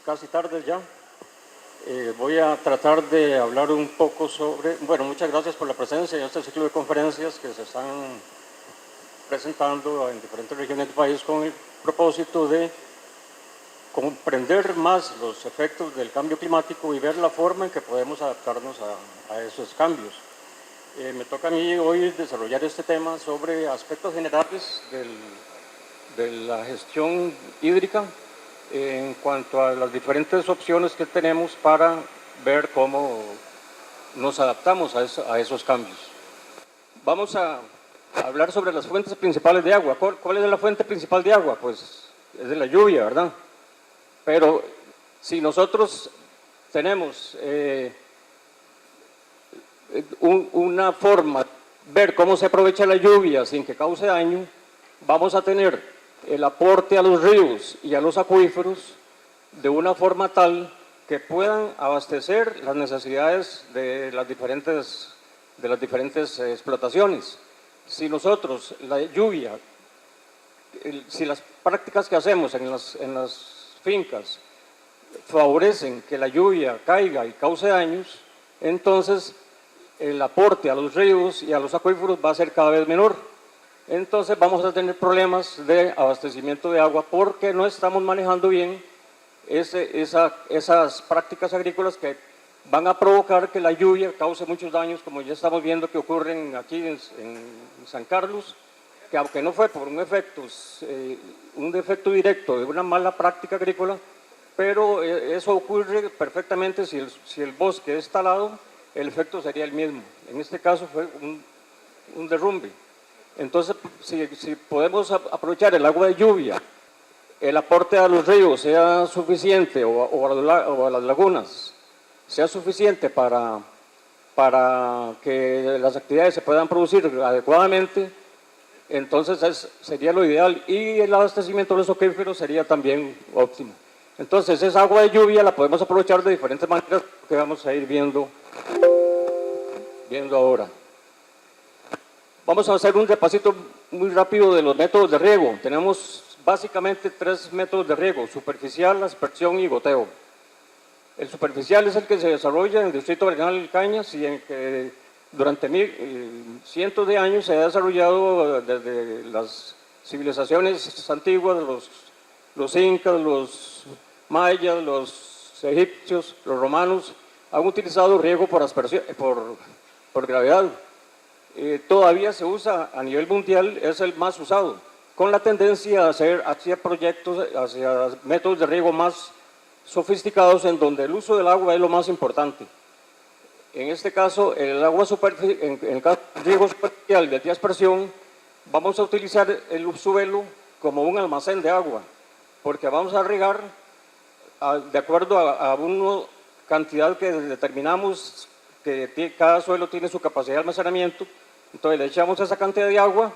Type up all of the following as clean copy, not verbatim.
casi tarde ya. Voy a tratar de hablar un poco sobre, bueno, muchas gracias por la presencia en este ciclo de conferencias que se están presentando en diferentes regiones del país con el propósito de comprender más los efectos del cambio climático y ver la forma en que podemos adaptarnos a esos cambios. Me toca a mí hoy desarrollar este tema sobre aspectos generales de la gestión hídrica en cuanto a las diferentes opciones que tenemos para ver cómo nos adaptamos a esos cambios. Vamos a hablar sobre las fuentes principales de agua. ¿Cuál es la fuente principal de agua? Pues es de la lluvia, ¿verdad? Pero si nosotros tenemos una forma de ver cómo se aprovecha la lluvia sin que cause daño, vamos a tener el aporte a los ríos y a los acuíferos de una forma tal que puedan abastecer las necesidades de las diferentes explotaciones. Si nosotros, la lluvia, si las prácticas que hacemos en las fincas favorecen que la lluvia caiga y cause daños, entonces el aporte a los ríos y a los acuíferos va a ser cada vez menor. Entonces vamos a tener problemas de abastecimiento de agua porque no estamos manejando bien esas prácticas agrícolas que van a provocar que la lluvia cause muchos daños, como ya estamos viendo que ocurren aquí en San Carlos, que aunque no fue por un defecto directo de una mala práctica agrícola, pero eso ocurre perfectamente si el bosque es talado, el efecto sería el mismo. En este caso fue un derrumbe. Entonces, si podemos aprovechar el agua de lluvia, el aporte a los ríos sea suficiente o a las lagunas sea suficiente para que las actividades se puedan producir adecuadamente, entonces sería lo ideal y el abastecimiento de los acuíferos sería también óptimo. Entonces, esa agua de lluvia la podemos aprovechar de diferentes maneras que vamos a ir viendo ahora. Vamos a hacer un repasito muy rápido de los métodos de riego. Tenemos básicamente 3 métodos de riego: superficial, aspersión y goteo. El superficial es el que se desarrolla en el Distrito Bernal Cañas y en que durante cientos de años se ha desarrollado desde las civilizaciones antiguas, los incas, los mayas, los egipcios, los romanos, han utilizado riego por aspersión, por gravedad. Todavía se usa a nivel mundial, es el más usado, con la tendencia a hacer hacia proyectos, hacia métodos de riego más sofisticados en donde el uso del agua es lo más importante. En este caso, en el caso del riego superficial de aspersión, vamos a utilizar el subsuelo como un almacén de agua, porque vamos a regar de acuerdo a una cantidad que determinamos, que cada suelo tiene su capacidad de almacenamiento. Entonces le echamos esa cantidad de agua,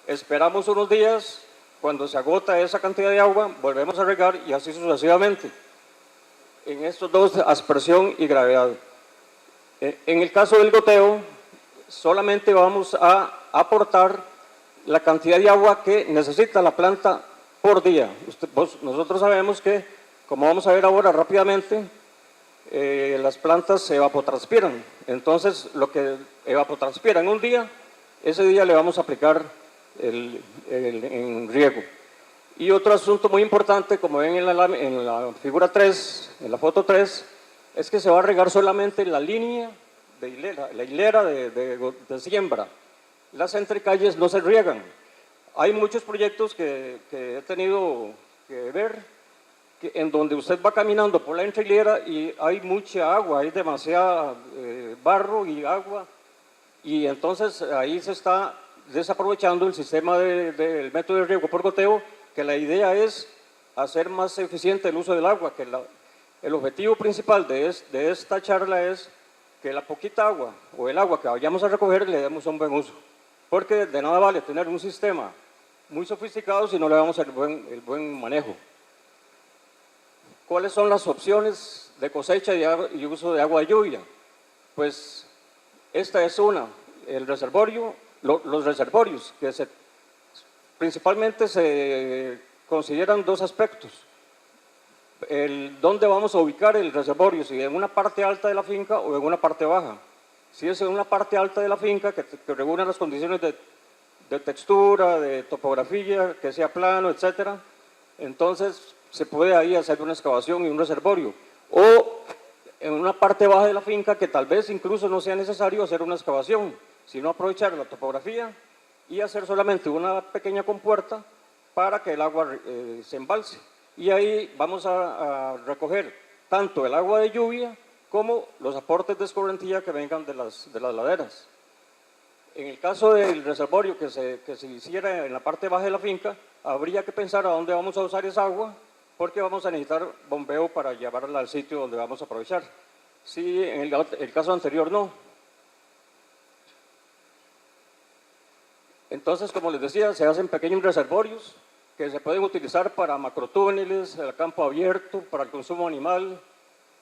esperamos unos días, cuando se agota esa cantidad de agua, volvemos a regar y así sucesivamente. En estos dos, aspersión y gravedad. En el caso del goteo, solamente vamos a aportar la cantidad de agua que necesita la planta por día. Nosotros sabemos que, como vamos a ver ahora rápidamente, las plantas se evapotranspiran. Entonces, lo que evapotranspira en un día, ese día le vamos a aplicar en riego. Y otro asunto muy importante, como ven en la figura 3, en la foto 3, es que se va a regar solamente la línea de hilera, la hilera de siembra. Las entrecalles no se riegan. Hay muchos proyectos que he tenido que ver, en donde usted va caminando por la entrehilera y hay mucha agua, hay demasiada barro y agua, y entonces ahí se está desaprovechando el sistema del método de riego por goteo, que la idea es hacer más eficiente el uso del agua, que el objetivo principal de esta charla es que la poquita agua o el agua que vayamos a recoger le demos un buen uso, porque de nada vale tener un sistema muy sofisticado si no le damos el buen manejo. ¿Cuáles son las opciones de cosecha y uso de agua de lluvia? Pues esta es una, el reservorio, los reservorios, que principalmente se consideran 2 aspectos. dónde vamos a ubicar el reservorio, si en una parte alta de la finca o en una parte baja. Si es en una parte alta de la finca, que reúna las condiciones de textura, de topografía, que sea plano, etcétera, entonces se puede ahí hacer una excavación y un reservorio. O en una parte baja de la finca, que tal vez incluso no sea necesario hacer una excavación, sino aprovechar la topografía y hacer solamente una pequeña compuerta para que el agua se embalse. Y ahí vamos a recoger tanto el agua de lluvia como los aportes de escorrentía que vengan de las laderas. En el caso del reservorio que se hiciera en la parte baja de la finca, habría que pensar a dónde vamos a usar esa agua, porque vamos a necesitar bombeo para llevarla al sitio donde vamos a aprovechar. Si en el caso anterior no. Entonces, como les decía, se hacen pequeños reservorios que se pueden utilizar para macrotúneles, el campo abierto, para el consumo animal.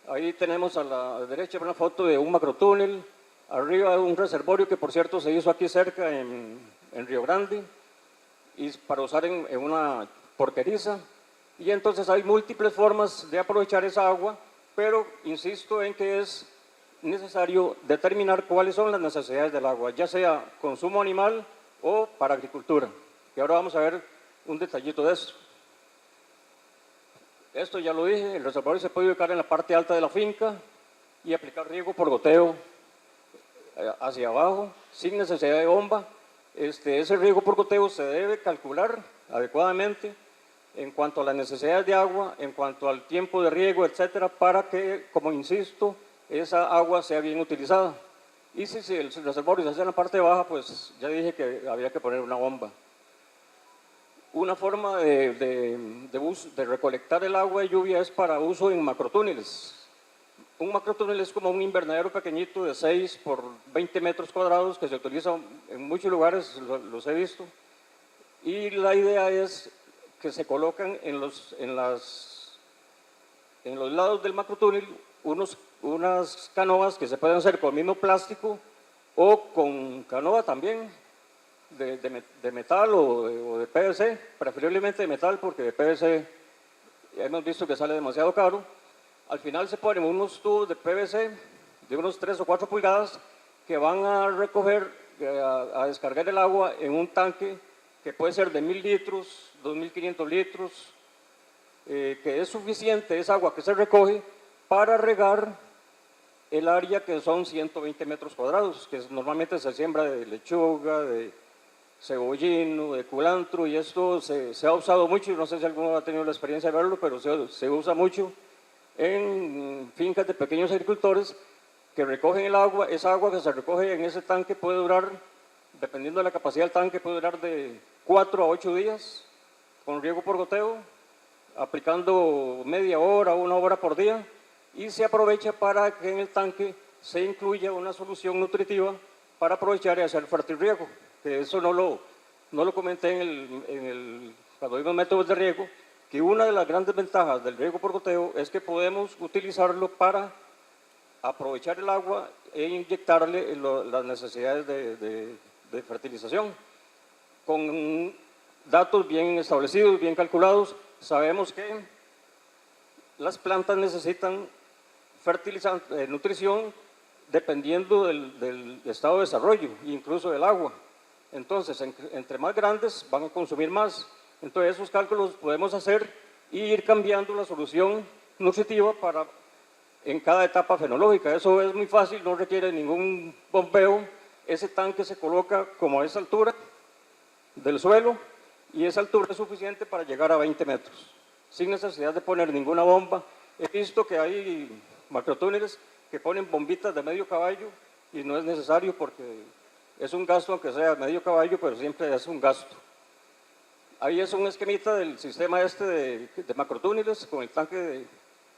Ahí tenemos a la derecha una foto de un macrotúnel, arriba un reservorio que por cierto se hizo aquí cerca en Río Grande, y para usar en una porqueriza. Y entonces hay múltiples formas de aprovechar esa agua, pero insisto en que es necesario determinar cuáles son las necesidades del agua, ya sea consumo animal o para agricultura. Y ahora vamos a ver un detallito de eso. Esto ya lo dije, el reservorio se puede ubicar en la parte alta de la finca y aplicar riego por goteo hacia abajo, sin necesidad de bomba. Ese riego por goteo se debe calcular adecuadamente en cuanto a las necesidades de agua, en cuanto al tiempo de riego, etcétera, para que, como insisto, esa agua sea bien utilizada. Y si el reservorio se hace en la parte baja, pues ya dije que había que poner una bomba. Una forma de recolectar el agua de lluvia es para uso en macrotúneles. Un macrotúnel es como un invernadero pequeñito de 6 por 20 metros cuadrados que se utiliza en muchos lugares, los he visto. Y la idea es que se colocan en los lados del macrotúnel unas canoas que se pueden hacer con el mismo plástico o con canoa también, de metal o de PVC, preferiblemente de metal porque de PVC hemos visto que sale demasiado caro. Al final se ponen unos tubos de PVC de unos 3 o 4 pulgadas que van a recoger, a descargar el agua en un tanque que puede ser de 1000 litros, 2500 litros, que es suficiente esa agua que se recoge para regar el área que son 120 metros cuadrados, que normalmente se siembra de lechuga, de cebollino, de culantro, y esto se ha usado mucho, no sé si alguno ha tenido la experiencia de verlo, pero se usa mucho en fincas de pequeños agricultores que recogen el agua. Esa agua que se recoge en ese tanque puede durar, dependiendo de la capacidad del tanque, puede durar de 4 a 8 días con riego por goteo, aplicando media hora o 1 hora por día, y se aprovecha para que en el tanque se incluya una solución nutritiva para aprovechar y hacer fertirriego, que eso no lo comenté cuando vimos métodos de riego, que una de las grandes ventajas del riego por goteo es que podemos utilizarlo para aprovechar el agua e inyectarle las necesidades de fertilización. Con datos bien establecidos, bien calculados, sabemos que las plantas necesitan fertilizante, nutrición, dependiendo del estado de desarrollo, incluso del agua. Entonces, entre más grandes van a consumir más. Entonces, esos cálculos podemos hacer y ir cambiando la solución nutritiva en cada etapa fenológica. Eso es muy fácil, no requiere ningún bombeo. Ese tanque se coloca como a esa altura del suelo y esa altura es suficiente para llegar a 20 metros, sin necesidad de poner ninguna bomba. He visto que hay macrotúneles que ponen bombitas de medio caballo y no es necesario porque es un gasto, aunque sea medio caballo, pero siempre es un gasto. Ahí es un esquemita del sistema de macrotúneles con el tanque de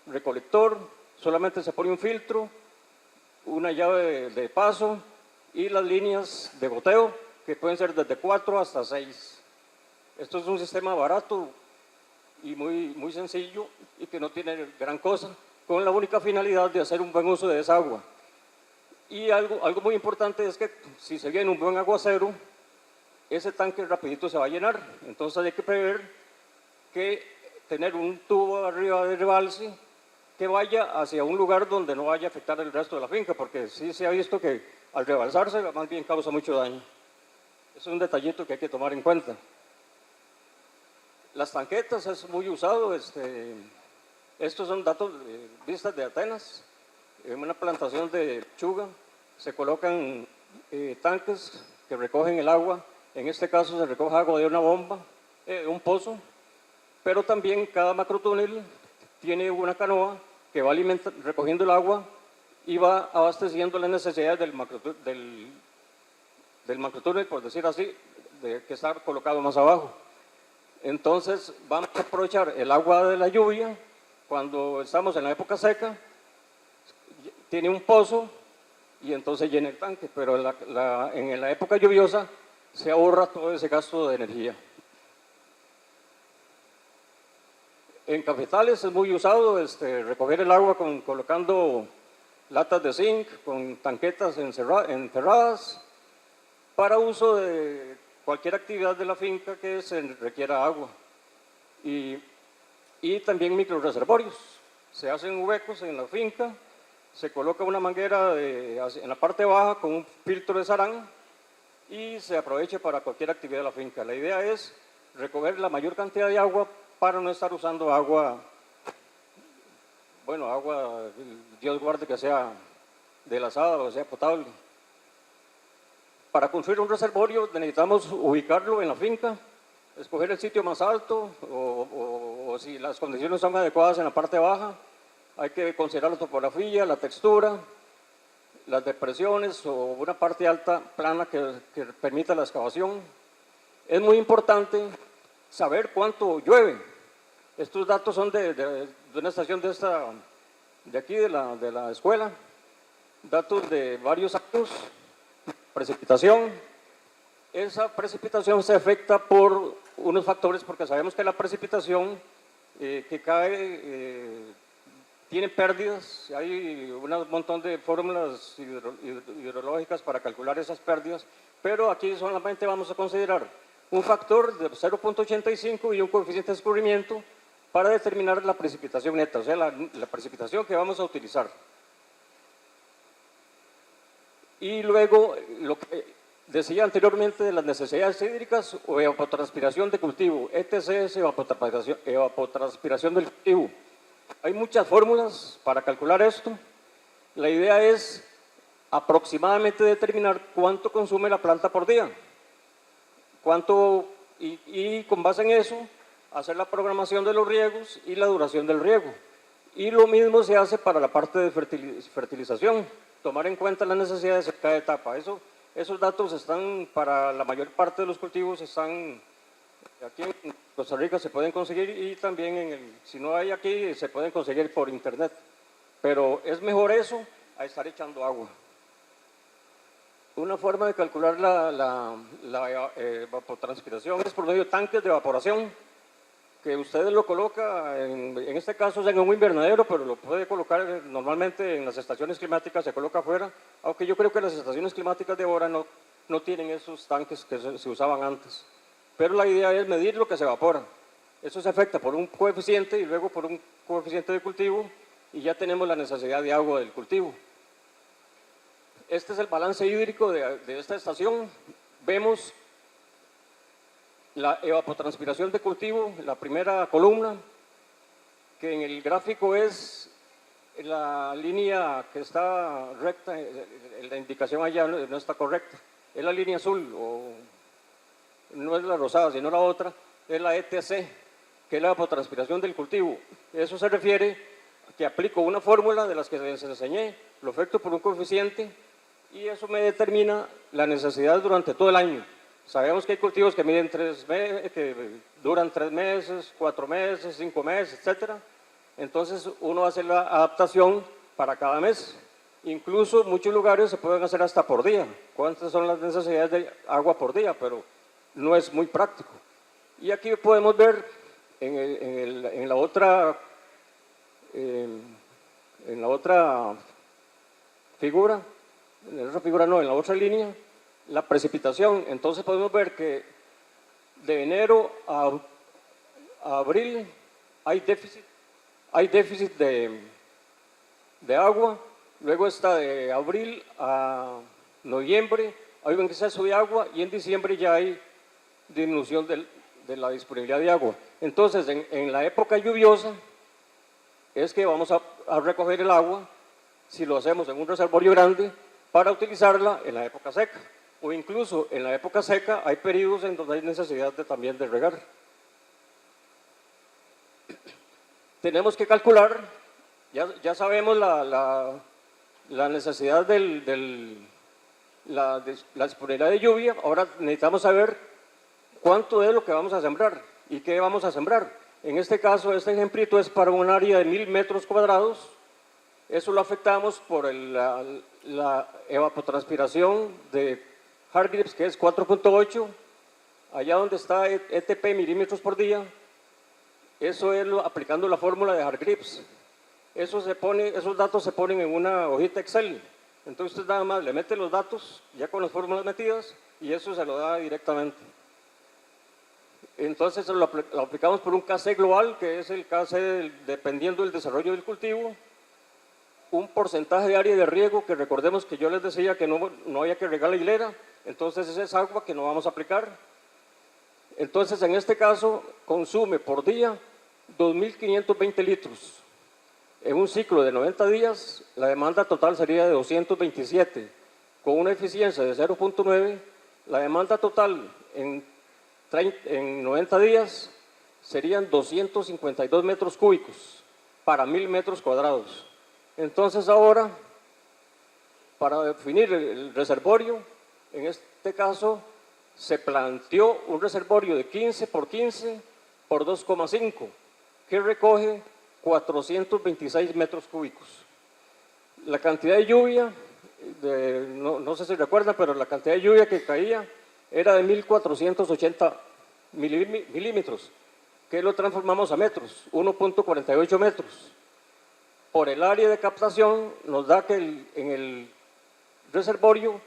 recolector. Solamente se pone un filtro, una llave de paso y las líneas de goteo, que pueden ser desde 4 hasta 6. Esto es un sistema barato y muy sencillo y que no tiene gran cosa, con la única finalidad de hacer un buen uso de esa agua. Y algo muy importante es que si se viene un buen aguacero, ese tanque rapidito se va a llenar. Entonces hay que prever que tener un tubo arriba del rebalse que vaya hacia un lugar donde no vaya a afectar el resto de la finca, porque sí se ha visto que al rebalsarse más bien causa mucho daño. Es un detallito que hay que tomar en cuenta. Las tanquetas es muy usado, estos son datos, vistas de Atenas, en una plantación de lechuga se colocan tanques que recogen el agua, en este caso se recoge agua de una bomba, un pozo, pero también cada macrotúnel tiene una canoa que va recogiendo el agua y va abasteciendo las necesidades del macrotúnel, por decir así, que está colocado más abajo. Entonces vamos a aprovechar el agua de la lluvia cuando estamos en la época seca, tiene un pozo y entonces llena el tanque, pero en la época lluviosa se ahorra todo ese gasto de energía. En cafetales es muy usado recoger el agua colocando latas de zinc con tanquetas encerradas para uso de cualquier actividad de la finca que se requiera agua. Y también microreservorios. Se hacen huecos en la finca, se coloca una manguera en la parte baja con un filtro de sarán y se aprovecha para cualquier actividad de la finca. La idea es recoger la mayor cantidad de agua para no estar usando agua, bueno, agua, Dios guarde que sea desalada o sea potable. Para construir un reservorio necesitamos ubicarlo en la finca, escoger el sitio más alto o si las condiciones son adecuadas en la parte baja, hay que considerar la topografía, la textura, las depresiones o una parte alta plana que permita la excavación. Es muy importante saber cuánto llueve. Estos datos son de una estación de aquí, de la escuela, datos de varios años, precipitación. Esa precipitación se afecta por unos factores, porque sabemos que la precipitación que cae tiene pérdidas, hay un montón de fórmulas hidrológicas para calcular esas pérdidas, pero aquí solamente vamos a considerar un factor de 0.85 y un coeficiente de escurrimiento para determinar la precipitación neta, o sea, la precipitación que vamos a utilizar. Y luego, lo que decía anteriormente de las necesidades hídricas o evapotranspiración de cultivo, ETC es evapotranspiración del cultivo. Hay muchas fórmulas para calcular esto. La idea es aproximadamente determinar cuánto consume la planta por día, y con base en eso hacer la programación de los riegos y la duración del riego. Y lo mismo se hace para la parte de fertilización, tomar en cuenta las necesidades de cada etapa. Esos datos están para la mayor parte de los cultivos, están aquí en Costa Rica, se pueden conseguir y también si no hay aquí se pueden conseguir por internet. Pero es mejor eso a estar echando agua. Una forma de calcular la evapotranspiración es por medio de tanques de evaporación, que ustedes lo coloca, en este caso es en un invernadero, pero lo puede colocar normalmente en las estaciones climáticas, se coloca afuera, aunque yo creo que las estaciones climáticas de ahora no tienen esos tanques que se usaban antes. Pero la idea es medir lo que se evapora. Eso se afecta por un coeficiente y luego por un coeficiente de cultivo y ya tenemos la necesidad de agua del cultivo. Este es el balance hídrico de esta estación. Vemos la evapotranspiración de cultivo, la primera columna, que en el gráfico es la línea que está recta, la indicación allá no está correcta, es la línea azul, o no es la rosada, sino la otra, es la ETC, que es la evapotranspiración del cultivo. Eso se refiere a que aplico una fórmula de las que les enseñé, lo efectúo por un coeficiente, y eso me determina la necesidad durante todo el año. Sabemos que hay cultivos que miden 3 meses, que duran 3 meses, 4 meses, 5 meses, etc. Entonces uno hace la adaptación para cada mes. Incluso muchos lugares se pueden hacer hasta por día. ¿Cuántas son las necesidades de agua por día? Pero no es muy práctico. Y aquí podemos ver en la otra figura, en la otra línea, la precipitación. Entonces podemos ver que de enero a abril hay déficit de agua, luego está de abril a noviembre, hay un exceso de agua y en diciembre ya hay disminución de la disponibilidad de agua. Entonces, en la época lluviosa es que vamos a recoger el agua, si lo hacemos en un reservorio grande, para utilizarla en la época seca. O incluso en la época seca hay periodos en donde hay necesidad también de regar. Tenemos que calcular, ya sabemos la necesidad la disponibilidad de lluvia, ahora necesitamos saber cuánto es lo que vamos a sembrar y qué vamos a sembrar. En este caso, este ejemplito es para un área de 1000 metros cuadrados. Eso lo afectamos por la evapotranspiración de Hargreaves, que es 4.8, allá donde está ETP milímetros por día. Eso es aplicando la fórmula de Hargreaves. Esos datos se ponen en una hojita Excel. Entonces usted nada más le mete los datos, ya con las fórmulas metidas, y eso se lo da directamente. Entonces lo aplicamos por un KC global, que es el KC dependiendo del desarrollo del cultivo, un porcentaje de área de riego, que recordemos que yo les decía que no había que regar la hilera, entonces esa es agua que no vamos a aplicar. Entonces en este caso consume por día 2.520 litros. En un ciclo de 90 días, la demanda total sería de 227. Con una eficiencia de 0.9, la demanda total en 90 días serían 252 metros cúbicos para 1000 metros cuadrados. Entonces ahora, para definir el reservorio, en este caso se planteó un reservorio de 15 por 15 por 2,5, que recoge 426 metros cúbicos. La cantidad de lluvia, no sé si recuerdan, pero la cantidad de lluvia que caía era de 1480 milímetros, que lo transformamos a metros, 1.48 metros. Por el área de captación nos da que en el reservorio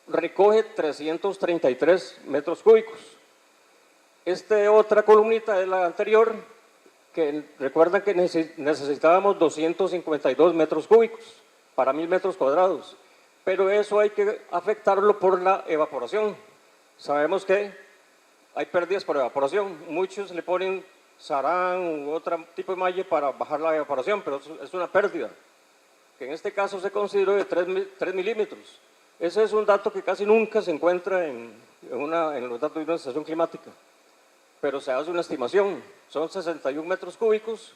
recoge 333 metros cúbicos. Otra columnita es la anterior, que recuerdan que necesitábamos 252 metros cúbicos para 1000 metros cuadrados, pero eso hay que afectarlo por la evaporación. Sabemos que hay pérdidas por evaporación, muchos le ponen sarán u otro tipo de malla para bajar la evaporación, pero es una pérdida, que en este caso se consideró de 3 milímetros. Ese es un dato que casi nunca se encuentra en los datos de una estación climática, pero se hace una estimación, son 61 metros cúbicos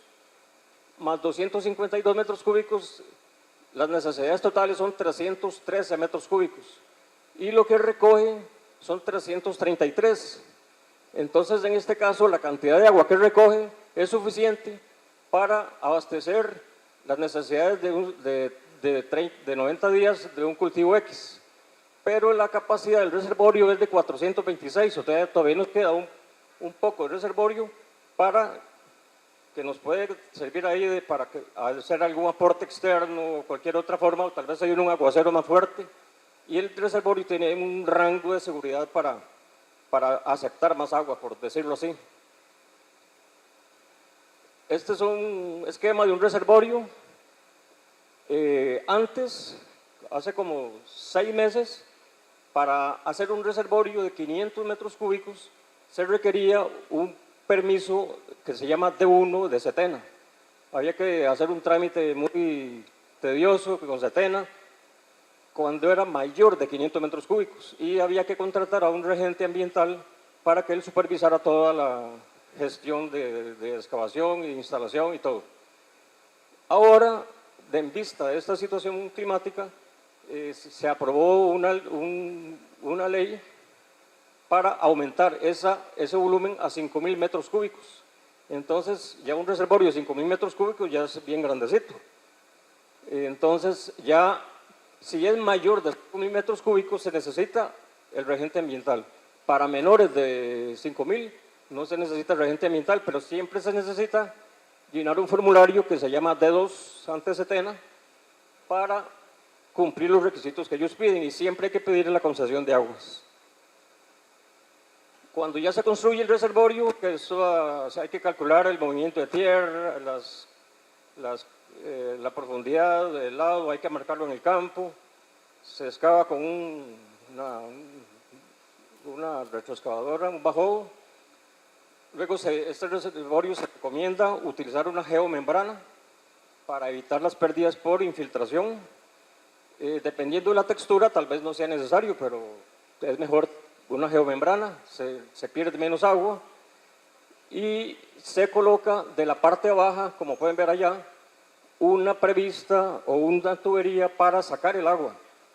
más 252 metros cúbicos, las necesidades totales son 313 metros cúbicos y lo que recoge son 333. Entonces, en este caso, la cantidad de agua que recoge es suficiente para abastecer las necesidades de 90 días de un cultivo X. Pero la capacidad del reservorio es de 426, o sea, todavía nos queda un poco de reservorio para que nos puede servir ahí para hacer algún aporte externo o cualquier otra forma, o tal vez hay un aguacero más fuerte. Y el reservorio tiene un rango de seguridad para aceptar más agua, por decirlo así. Este es un esquema de un reservorio. Antes, hace como 6 meses, para hacer un reservorio de 500 metros cúbicos se requería un permiso que se llama D1 de Setena. Había que hacer un trámite muy tedioso con Setena cuando era mayor de 500 metros cúbicos y había que contratar a un regente ambiental para que él supervisara toda la gestión de excavación e instalación y todo. Ahora, en vista de esta situación climática, se aprobó una ley para aumentar ese volumen a 5.000 metros cúbicos. Entonces, ya un reservorio de 5.000 metros cúbicos ya es bien grandecito. Entonces, ya si es mayor de 5.000 metros cúbicos, se necesita el regente ambiental. Para menores de 5.000 no se necesita el regente ambiental, pero siempre se necesita llenar un formulario que se llama D2 ante Setena para cumplir los requisitos que ellos piden y siempre hay que pedir la concesión de aguas. Cuando ya se construye el reservorio, que eso, hay que calcular el movimiento de tierra, la profundidad del lado, hay que marcarlo en el campo, se excava con una retroexcavadora, un bajo. Luego este reservorio se recomienda utilizar una geomembrana para evitar las pérdidas por infiltración. Dependiendo de la textura, tal vez no sea necesario, pero es mejor una geomembrana, se pierde menos agua. Y se coloca de la parte baja, como pueden ver allá, una prevista o una tubería para sacar el agua.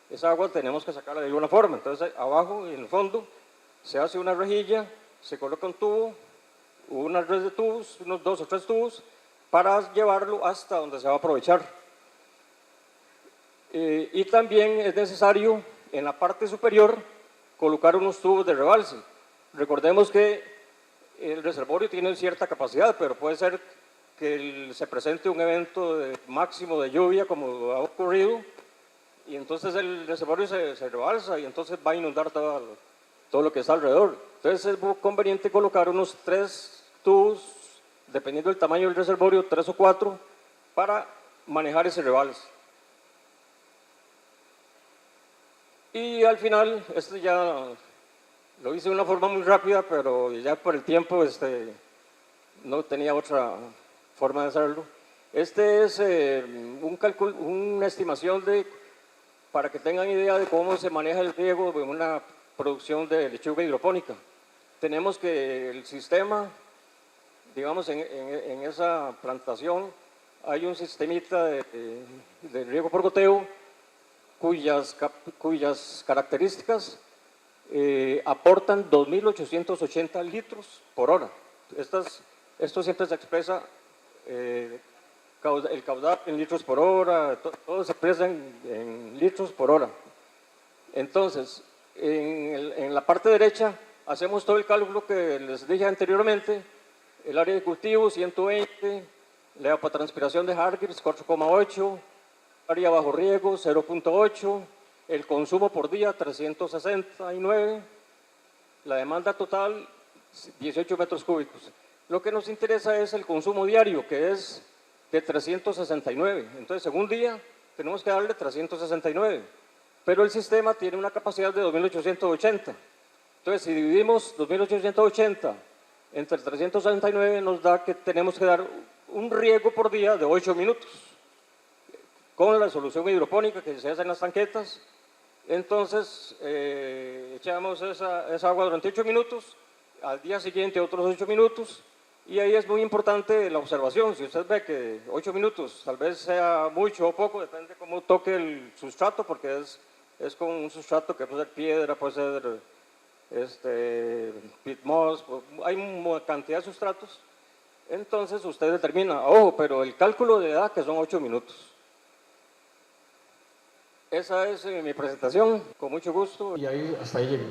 Esa agua tenemos que sacarla de alguna forma. Entonces, abajo, en el fondo, se hace una rejilla, se coloca un tubo, una red de tubos, unos 2 o 3 tubos, para llevarlo hasta donde se va a aprovechar. Y también es necesario, en la parte superior, colocar unos tubos de rebalse. Recordemos que el reservorio tiene cierta capacidad, pero puede ser que se presente un evento máximo de lluvia, como ha ocurrido, y entonces el reservorio se rebalsa y entonces va a inundar todo lo que está alrededor. Entonces es muy conveniente colocar unos 3 tubos, dependiendo del tamaño del reservorio, 3 o 4, para manejar ese rebalse. Y al final, ya lo hice de una forma muy rápida, pero ya por el tiempo no tenía otra forma de hacerlo. Este es una estimación para que tengan idea de cómo se maneja el riego en una producción de lechuga hidropónica. Tenemos que el sistema, digamos, en esa plantación hay un sistemita de riego por goteo cuyas características aportan 2.880 litros por hora. Esto siempre se expresa, el caudal en litros por hora, todo se expresa en litros por hora. Entonces, en la parte derecha hacemos todo el cálculo que les dije anteriormente, el área de cultivo 120, la evapotranspiración de Hargreaves 4,8, área bajo riego 0,8, el consumo por día 369, la demanda total 18 metros cúbicos. Lo que nos interesa es el consumo diario, que es de 369. Entonces, según día, tenemos que darle 369. Pero el sistema tiene una capacidad de 2.880. Entonces, si dividimos 2.880 entre 369, nos da que tenemos que dar un riego por día de 8 minutos. Con la solución hidropónica que se hace en las tanquetas. Entonces, echamos esa agua durante 8 minutos, al día siguiente otros 8 minutos, y ahí es muy importante la observación. Si usted ve que 8 minutos tal vez sea mucho o poco, depende de cómo toque el sustrato, porque es con un sustrato que puede ser piedra, puede ser pit moss, hay una cantidad de sustratos. Entonces usted determina, ojo, pero el cálculo de edad que son 8 minutos. Esa es mi presentación, con mucho gusto. Y ahí, hasta ahí llegué.